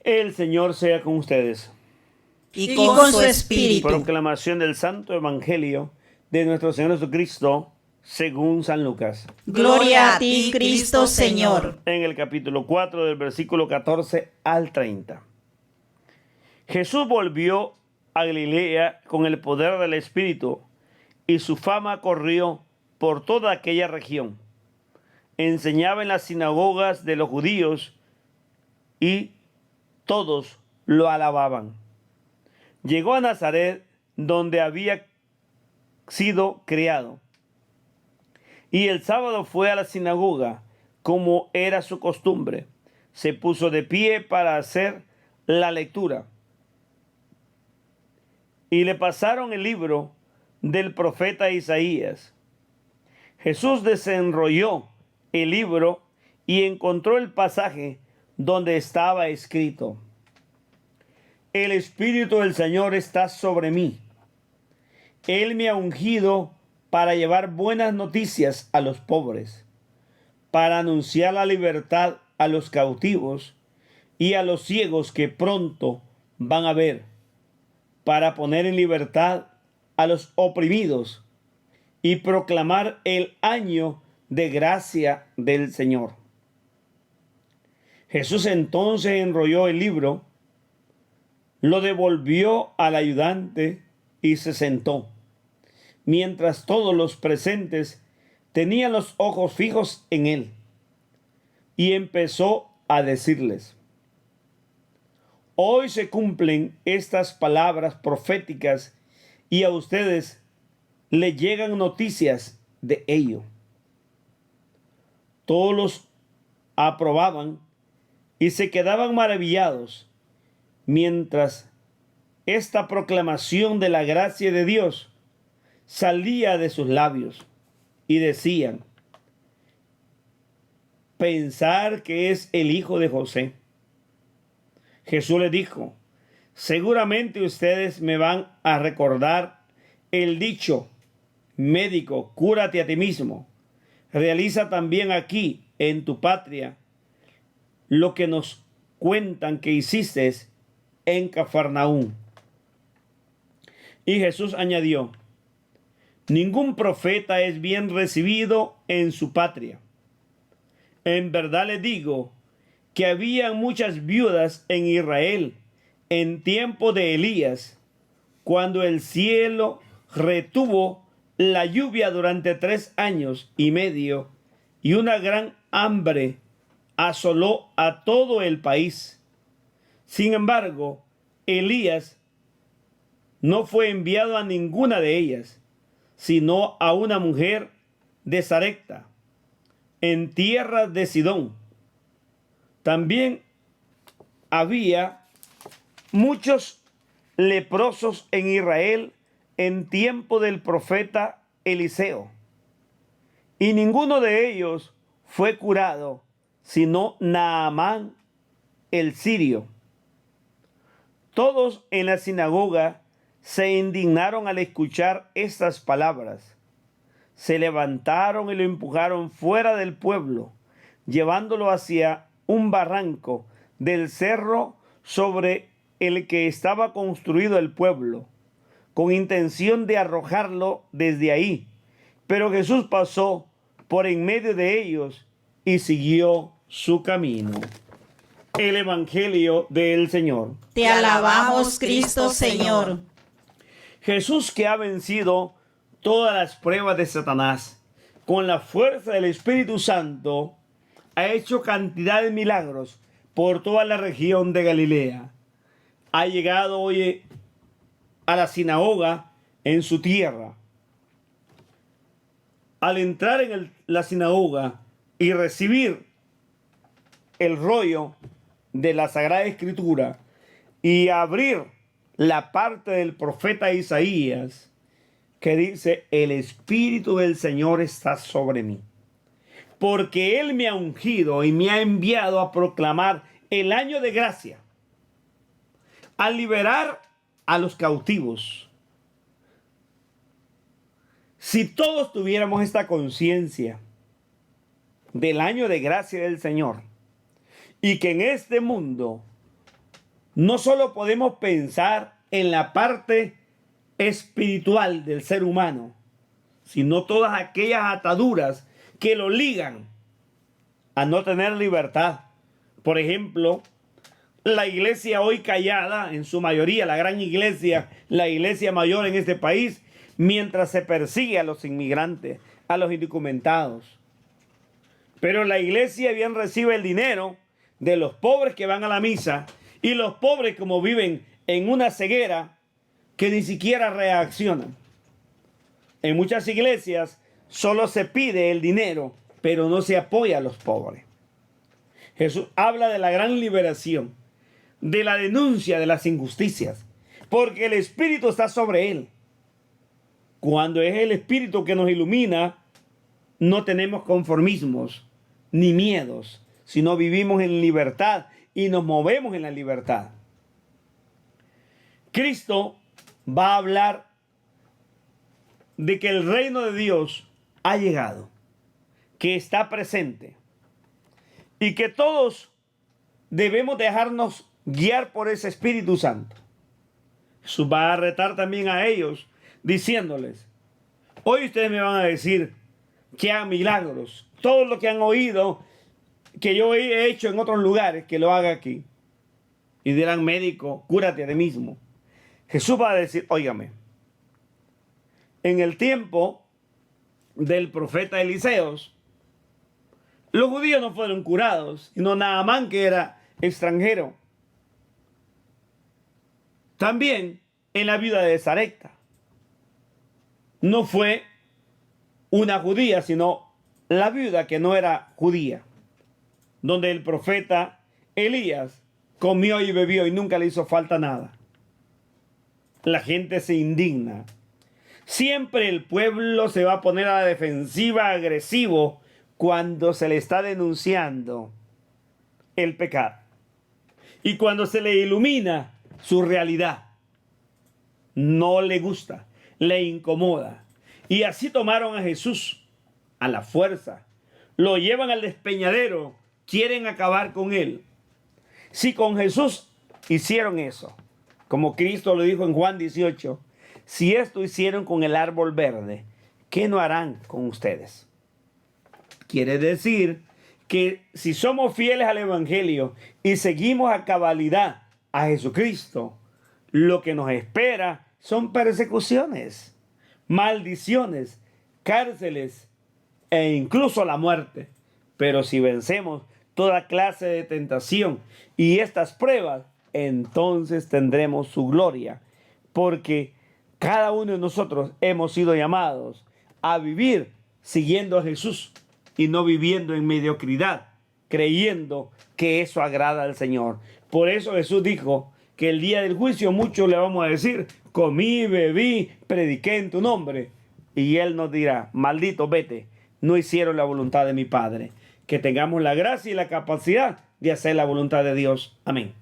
El Señor sea con ustedes. Y con su espíritu. Proclamación del Santo Evangelio de nuestro Señor Jesucristo según San Lucas. Gloria a ti, Cristo Señor. En el capítulo 4 del versículo 14 al 30. Jesús volvió a Galilea con el poder del Espíritu, y su fama corrió por toda aquella región. Enseñaba en las sinagogas de los judíos y todos lo alababan. Llegó a Nazaret, donde había sido criado, y el sábado fue a la sinagoga, como era su costumbre. Se puso de pie para hacer la lectura, y le pasaron el libro del profeta Isaías. Jesús desenrolló el libro y encontró el pasaje donde estaba escrito: El Espíritu del Señor está sobre mí. Él me ha ungido para llevar buenas noticias a los pobres, para anunciar la libertad a los cautivos y a los ciegos que pronto van a ver, para poner en libertad a los oprimidos y proclamar el año de gracia del Señor. Jesús entonces enrolló el libro, lo devolvió al ayudante y se sentó, mientras todos los presentes tenían los ojos fijos en él. Y empezó a decirles: Hoy se cumplen estas palabras proféticas y a ustedes le llegan noticias de ello. Todos los aprobaban y se quedaban maravillados mientras esta proclamación de la gracia de Dios salía de sus labios, y decían: pensar que es el hijo de José. Jesús les dijo: seguramente ustedes me van a recordar el dicho: médico, cúrate a ti mismo. Realiza también aquí en tu patria lo que nos cuentan que hiciste en Cafarnaúm. Y Jesús añadió: ningún profeta es bien recibido en su patria. En verdad les digo que había muchas viudas en Israel en tiempo de Elías, cuando el cielo retuvo la lluvia durante 3 años y medio, y una gran hambre asoló a todo el país. Sin embargo, Elías no fue enviado a ninguna de ellas, sino a una mujer de Sarepta, en tierra de Sidón. También había muchos leprosos en Israel en tiempo del profeta Eliseo, y ninguno de ellos fue curado, sino Naamán el sirio. Todos en la sinagoga se indignaron al escuchar estas palabras. Se levantaron y lo empujaron fuera del pueblo, llevándolo hacia un barranco del cerro sobre el que estaba construido el pueblo, con intención de arrojarlo desde ahí. Pero Jesús pasó por en medio de ellos y siguió su camino. El Evangelio del Señor. Te alabamos, Cristo Señor. Jesús, que ha vencido todas las pruebas de Satanás con la fuerza del Espíritu Santo, ha hecho cantidad de milagros por toda la región de Galilea. Ha llegado hoy a la sinagoga en su tierra. Al entrar en la sinagoga y recibir el rollo de la Sagrada Escritura y abrir la parte del profeta Isaías, que dice: el Espíritu del Señor está sobre mí, porque Él me ha ungido y me ha enviado a proclamar el año de gracia, a liberar a los cautivos. Si todos tuviéramos esta conciencia del año de gracia del Señor, y que en este mundo no solo podemos pensar en la parte espiritual del ser humano, sino todas aquellas ataduras que lo ligan a no tener libertad. Por ejemplo, la iglesia hoy callada, en su mayoría, la gran iglesia, la iglesia mayor en este país, mientras se persigue a los inmigrantes, a los indocumentados. Pero la iglesia bien recibe el dinero de los pobres que van a la misa, y los pobres, como viven en una ceguera, que ni siquiera reaccionan. En muchas iglesias solo se pide el dinero, pero no se apoya a los pobres. Jesús habla de la gran liberación, de la denuncia de las injusticias, porque el Espíritu está sobre él. Cuando es el Espíritu que nos ilumina, no tenemos conformismos ni miedos, sino vivimos en libertad y nos movemos en la libertad. Cristo va a hablar de que el reino de Dios ha llegado, que está presente y que todos debemos dejarnos guiar por ese Espíritu Santo. Jesús va a retar también a ellos diciéndoles: hoy ustedes me van a decir que hagan milagros, todo lo que han oído que yo he hecho en otros lugares, que lo haga aquí. Y dirán: médico, cúrate a ti mismo. Jesús va a decir: óigame, en el tiempo del profeta Eliseos, los judíos no fueron curados, sino Naamán, que era extranjero. También en la viuda de Sarepta, no fue una judía, sino la viuda que no era judía, donde el profeta Elías comió y bebió y nunca le hizo falta nada. La gente se indigna. Siempre el pueblo se va a poner a la defensiva, agresivo, cuando se le está denunciando el pecado y cuando se le ilumina su realidad. No le gusta, le incomoda. Y así tomaron a Jesús a la fuerza, lo llevan al despeñadero, quieren acabar con él. Si con Jesús hicieron eso, como Cristo lo dijo en Juan 18, si esto hicieron con el árbol verde, ¿qué no harán con ustedes? Quiere decir que si somos fieles al Evangelio y seguimos a cabalidad a Jesucristo, lo que nos espera son persecuciones, maldiciones, cárceles e incluso la muerte. Pero si vencemos toda clase de tentación y estas pruebas, entonces tendremos su gloria, porque cada uno de nosotros hemos sido llamados a vivir siguiendo a Jesús y no viviendo en mediocridad, creyendo que eso agrada al Señor. Por eso Jesús dijo que el día del juicio muchos le vamos a decir: comí, bebí, prediqué en tu nombre. Y Él nos dirá: maldito, vete, no hicieron la voluntad de mi Padre. Que tengamos la gracia y la capacidad de hacer la voluntad de Dios. Amén.